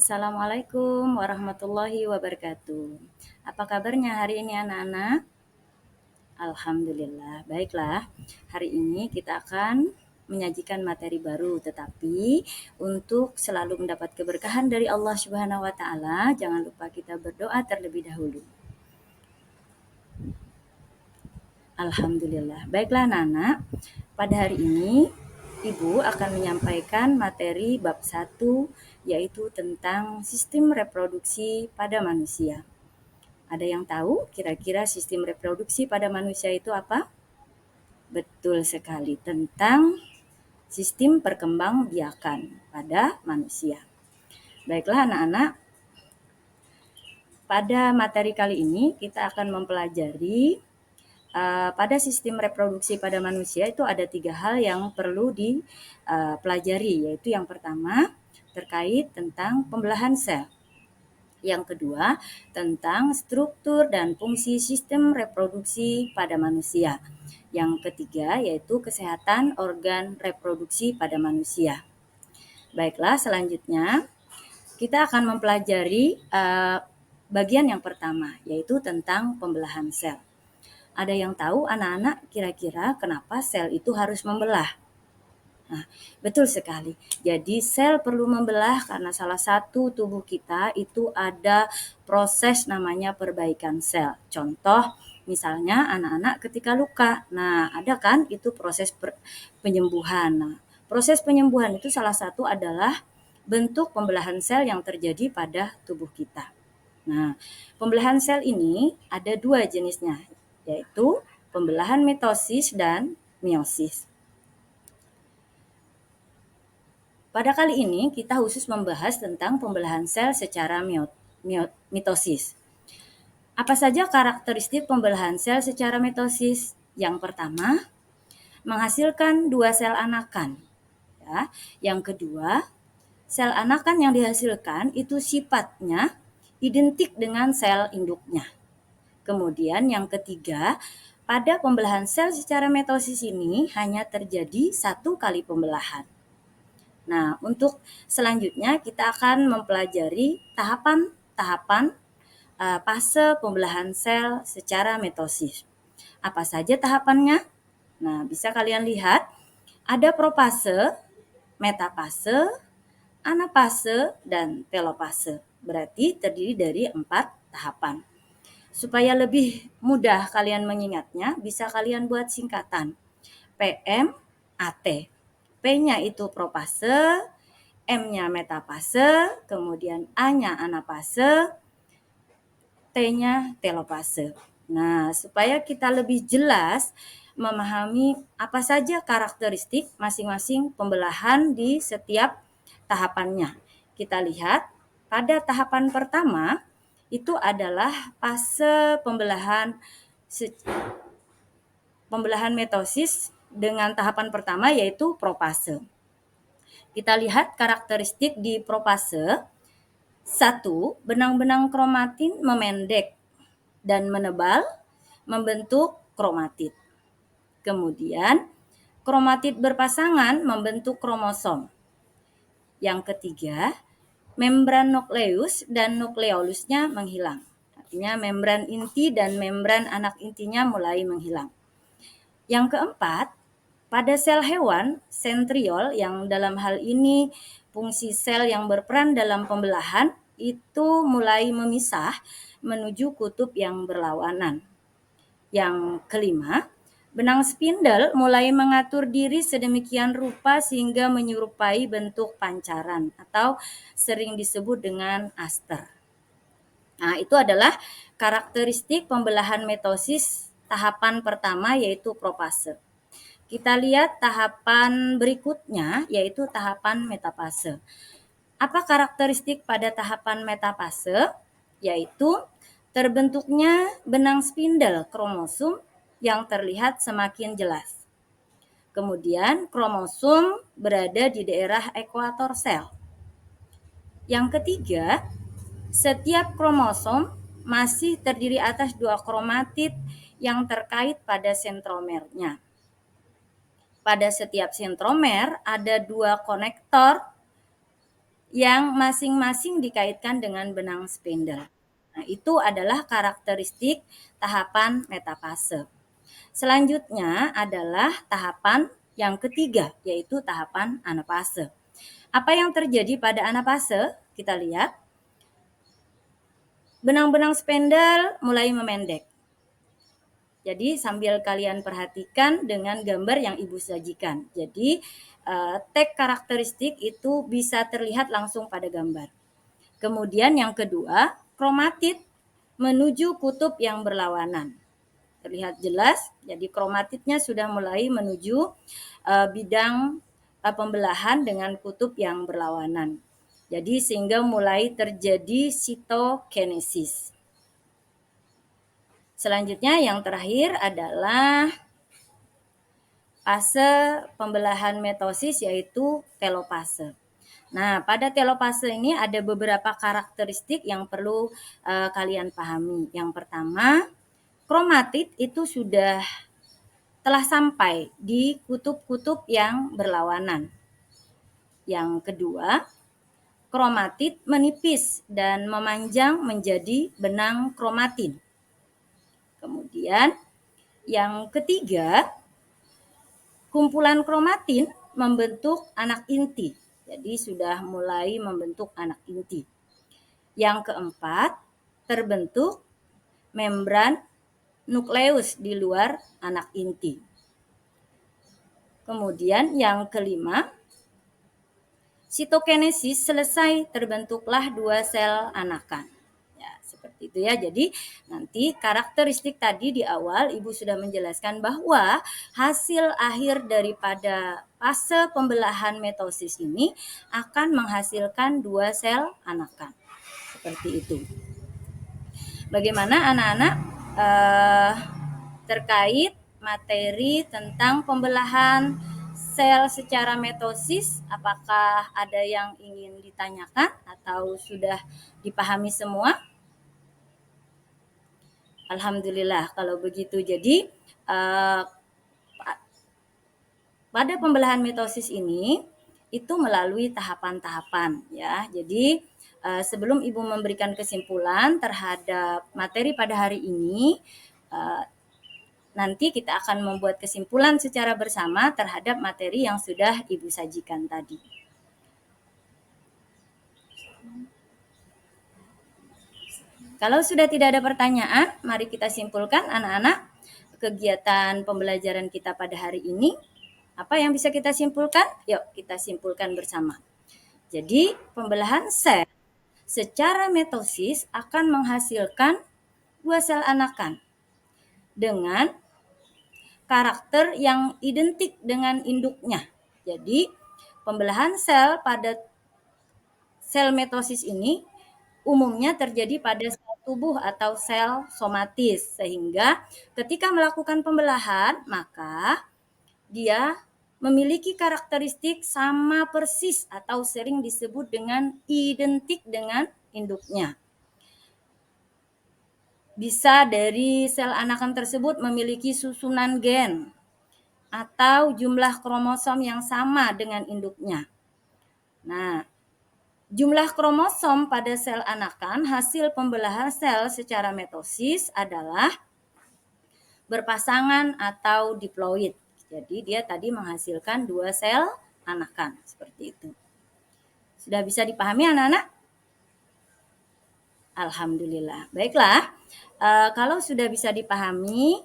Assalamualaikum warahmatullahi wabarakatuh. Apa kabarnya hari ini anak-anak? Alhamdulillah, baiklah. Hari ini kita akan menyajikan materi baru, tetapi untuk selalu mendapat keberkahan dari Allah Subhanahu wa taala, jangan lupa kita berdoa terlebih dahulu. Alhamdulillah. Baiklah anak-anak, pada hari ini Ibu akan menyampaikan materi bab 1 yaitu tentang sistem reproduksi pada manusia. Ada yang tahu kira-kira sistem reproduksi pada manusia itu apa? Betul sekali, tentang sistem perkembangbiakan pada manusia. Baiklah anak-anak, pada materi kali ini kita akan mempelajari pada sistem reproduksi pada manusia itu ada 3 hal yang perlu dipelajari, yaitu yang pertama terkait tentang pembelahan sel. Yang kedua, tentang struktur dan fungsi sistem reproduksi pada manusia. Yang ketiga, yaitu kesehatan organ reproduksi pada manusia. Baiklah, selanjutnya kita akan mempelajari bagian yang pertama, yaitu tentang pembelahan sel. Ada yang tahu anak-anak kira-kira kenapa sel itu harus membelah? Nah, betul sekali. Jadi sel perlu membelah karena salah satu tubuh kita itu ada proses namanya perbaikan sel. Contoh, misalnya anak-anak ketika luka. Nah, ada kan itu proses penyembuhan. Nah, proses penyembuhan itu salah satu adalah bentuk pembelahan sel yang terjadi pada tubuh kita. Nah, pembelahan sel ini ada 2 jenisnya, yaitu pembelahan mitosis dan meiosis. Pada kali ini kita khusus membahas tentang pembelahan sel secara mitosis. Apa saja karakteristik pembelahan sel secara mitosis? Yang pertama, menghasilkan 2 sel anakan. Ya. Yang kedua, sel anakan yang dihasilkan itu sifatnya identik dengan sel induknya. Kemudian yang ketiga, pada pembelahan sel secara mitosis ini hanya terjadi 1 kali pembelahan. Nah, untuk selanjutnya kita akan mempelajari tahapan-tahapan fase pembelahan sel secara mitosis. Apa saja tahapannya? Nah, bisa kalian lihat ada profase, metafase, anafase, dan telofase. Berarti terdiri dari 4 tahapan. Supaya lebih mudah kalian mengingatnya, bisa kalian buat singkatan. PMAT. P-nya itu profase, M-nya metafase, kemudian A-nya anafase, T-nya telofase. Nah, supaya kita lebih jelas memahami apa saja karakteristik masing-masing pembelahan di setiap tahapannya. Kita lihat pada tahapan pertama itu adalah fase pembelahan mitosis dengan tahapan pertama yaitu profase. Kita lihat karakteristik di profase. 1. Benang-benang kromatin memendek dan menebal membentuk kromatid. Kemudian kromatid berpasangan membentuk kromosom. Yang ketiga, membran nukleus dan nukleolusnya menghilang. Artinya membran inti dan membran anak intinya mulai menghilang. Yang keempat, pada sel hewan, sentriol yang dalam hal ini fungsi sel yang berperan dalam pembelahan itu mulai memisah menuju kutub yang berlawanan. Yang kelima, benang spindle mulai mengatur diri sedemikian rupa sehingga menyerupai bentuk pancaran atau sering disebut dengan aster. Nah, itu adalah karakteristik pembelahan mitosis tahapan pertama yaitu profase. Kita lihat tahapan berikutnya yaitu tahapan metafase. Apa karakteristik pada tahapan metafase? Yaitu terbentuknya benang spindle kromosom yang terlihat semakin jelas. Kemudian kromosom berada di daerah ekuator sel. Yang ketiga, setiap kromosom masih terdiri atas 2 kromatid yang terkait pada sentromernya. Pada setiap sentromer ada 2 konektor yang masing-masing dikaitkan dengan benang spindle. Nah, itu adalah karakteristik tahapan metafase. Selanjutnya adalah tahapan yang ketiga, yaitu tahapan anafase. Apa yang terjadi pada anafase? Kita lihat. Benang-benang spindle mulai memendek. Jadi sambil kalian perhatikan dengan gambar yang Ibu sajikan. Jadi tag karakteristik itu bisa terlihat langsung pada gambar. Kemudian yang kedua, kromatid menuju kutub yang berlawanan. Terlihat jelas, jadi kromatidnya sudah mulai menuju bidang pembelahan dengan kutub yang berlawanan. Jadi sehingga mulai terjadi sitokinesis. Selanjutnya yang terakhir adalah fase pembelahan mitosis yaitu telopase. Nah, pada telopase ini ada beberapa karakteristik yang perlu kalian pahami. Yang pertama, kromatid itu sudah telah sampai di kutub-kutub yang berlawanan. Yang kedua, kromatid menipis dan memanjang menjadi benang kromatin. Kemudian yang ketiga, kumpulan kromatin membentuk anak inti. Jadi sudah mulai membentuk anak inti. Yang keempat, terbentuk membran nukleus di luar anak inti. Kemudian yang kelima, sitokinesis selesai, terbentuklah 2 sel anakan. Ya, seperti itu ya. Jadi nanti karakteristik tadi di awal Ibu sudah menjelaskan bahwa hasil akhir daripada fase pembelahan mitosis ini akan menghasilkan 2 sel anakan. Seperti itu. Bagaimana anak-anak terkait materi tentang pembelahan sel secara mitosis, apakah ada yang ingin ditanyakan atau sudah dipahami semua? Alhamdulillah kalau begitu. Jadi pada pembelahan mitosis ini itu melalui tahapan-tahapan ya. Jadi sebelum Ibu memberikan kesimpulan terhadap materi pada hari ini, nanti kita akan membuat kesimpulan secara bersama terhadap materi yang sudah Ibu sajikan tadi. Kalau sudah tidak ada pertanyaan, mari kita simpulkan anak-anak kegiatan pembelajaran kita pada hari ini. Apa yang bisa kita simpulkan? Yuk kita simpulkan bersama. Jadi pembelahan sel secara mitosis akan menghasilkan 2 sel anakan dengan karakter yang identik dengan induknya. Jadi pembelahan sel pada sel mitosis ini umumnya terjadi pada sel tubuh atau sel somatis, sehingga ketika melakukan pembelahan maka dia memiliki karakteristik sama persis atau sering disebut dengan identik dengan induknya. Bisa dari sel anakan tersebut memiliki susunan gen atau jumlah kromosom yang sama dengan induknya. Nah, jumlah kromosom pada sel anakan hasil pembelahan sel secara mitosis adalah berpasangan atau diploid. Jadi dia tadi menghasilkan 2 sel anakan, seperti itu. Sudah bisa dipahami anak-anak? Alhamdulillah. Baiklah, kalau sudah bisa dipahami,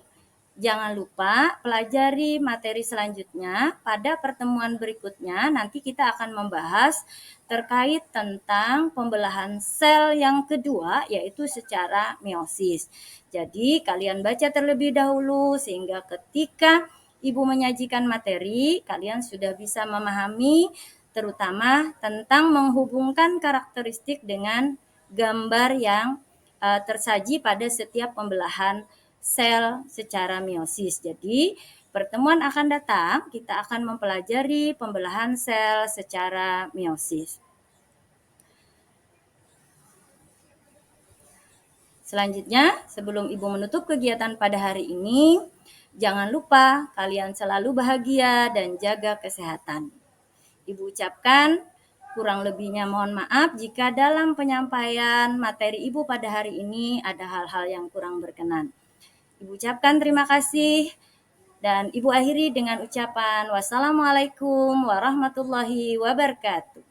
jangan lupa pelajari materi selanjutnya. Pada pertemuan berikutnya nanti kita akan membahas terkait tentang pembelahan sel yang kedua, yaitu secara meiosis. Jadi kalian baca terlebih dahulu sehingga ketika Ibu menyajikan materi, kalian sudah bisa memahami terutama tentang menghubungkan karakteristik dengan gambar yang tersaji pada setiap pembelahan sel secara meiosis. Jadi, pertemuan akan datang kita akan mempelajari pembelahan sel secara meiosis. Selanjutnya, sebelum Ibu menutup kegiatan pada hari ini, jangan lupa kalian selalu bahagia dan jaga kesehatan. Ibu ucapkan Kurang lebihnya mohon maaf jika dalam penyampaian materi Ibu pada hari ini ada hal-hal yang kurang berkenan. Ibu ucapkan terima kasih dan Ibu akhiri dengan ucapan wassalamualaikum warahmatullahi wabarakatuh.